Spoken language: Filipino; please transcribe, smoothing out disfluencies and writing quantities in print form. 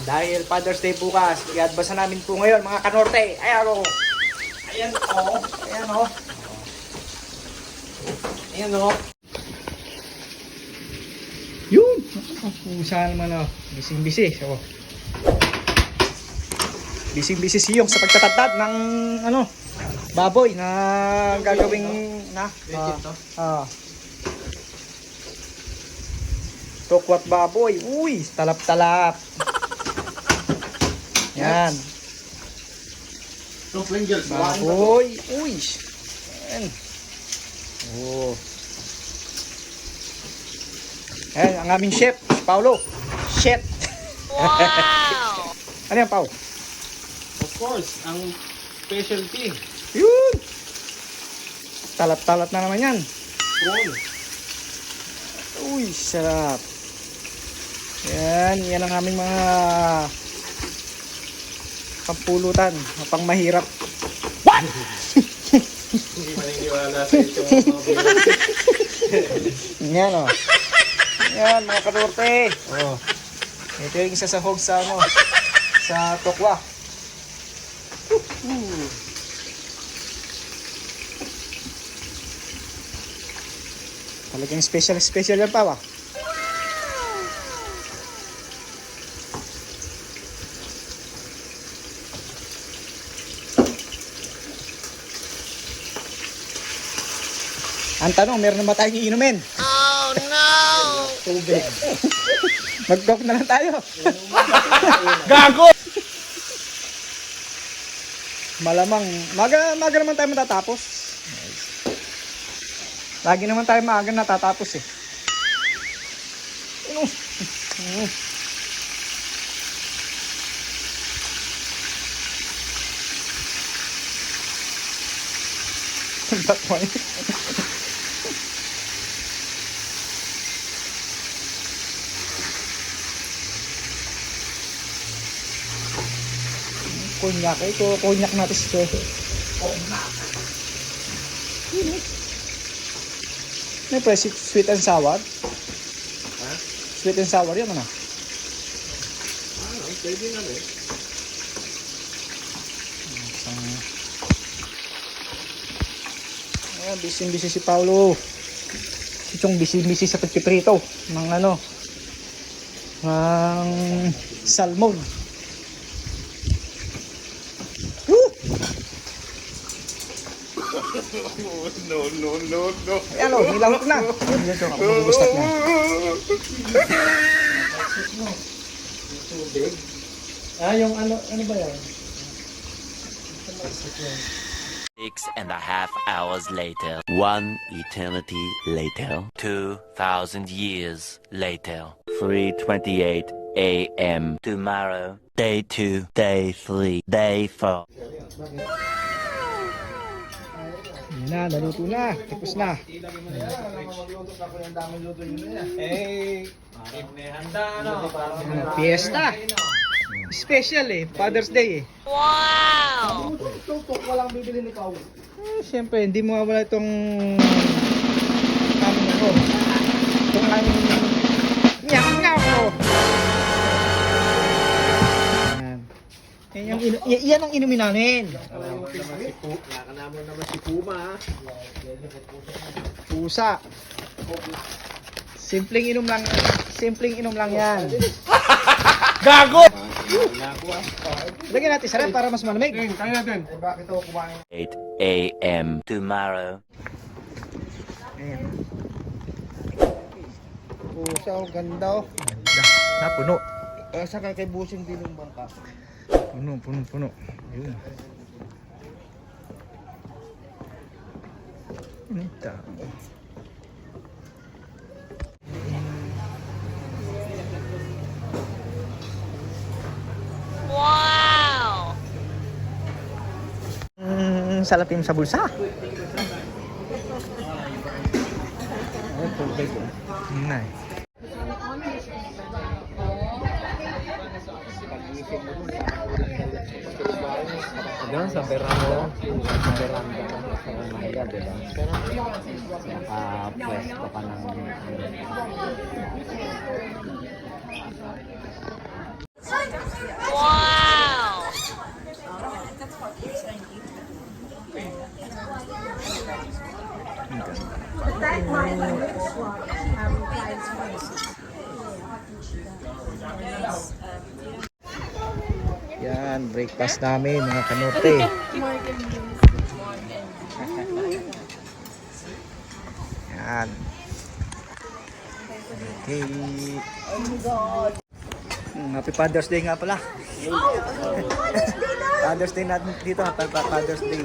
Dahil Father's Day bukas, i-advance na namin po ngayon mga kanorte. Ayan o. Ayan o. Ayan o. Ayan o. Yun. Pusa naman o. Bising-bisi. So, bising-bisi siyong sa pagtatadtad ng ano, baboy na gagawing na tokwat baboy. Uy, talap-talap. Yan. Baboy. Uy. Yan. Oh. Yan, ang aming chef, Paulo. Chef. Wow! Ano yan, Pau? Of course, ang specialty. Yun. Talat-talat na naman yan. Prawn. Uy, sarap. Yan, yan ang aming mga pampulutan, pang mahirap. What? Hindi maniniwala sa ito mga Yan o. Yan mga kanorte. Oh. Ito yung isa sa hog sa ano, sa tokwa. Talagang special yan pa ba? Ang tanong, meron na ba tayong iinumin? Oh no! Tubig. Mag-talk na lang tayo. Gago! Malamang, maga naman tayo matatapos. Lagi naman tayo maaga natatapos eh. Konyak, ito konyak natin si may press sweet and sour. Ha? Sweet and sour yan ano? Pwede na rin. Ayan, busy si Paulo. Si Chong busy sa pagpiprito ng ano, ng salmon. No. Ayan o, nilahok na. Ayan ito, magugustat na. Yung ano ba yan? 6.5 hours later. 1 eternity later. 2,000 years later. 3:28 a.m. Tomorrow. Day 2, day 3, day 4. Yan na, naluto na. Tapos na. Fiesta. Special eh. Father's Day eh. Wow! Siyempre, hindi mo mawala itong aming ako. Itong aming nyak ko. Yan ang inumin namin. Nakakanaman naman si Puma. Pusa. Simpleng inom lang yan. Gago! Lagyan natin sa ref para mas malamig. Kaya natin. 8 a.m. Tomorrow. Ayan. Pusa, oh, ganda oh. Puno. Saka kay Busing din yung bangka. Puno. Ayun. Nita. Wow! Salapim sa bulsa. Ay, tubig oh. Nay. Doon sa veranda. Sa veranda. Sa Manila, diba? Pero naka-pwesto ka ng Yan, breakfast namin mga kanorte. Yan. Okay. Happy Father's Day nga pala. Father's Day natin dito, Father's Day.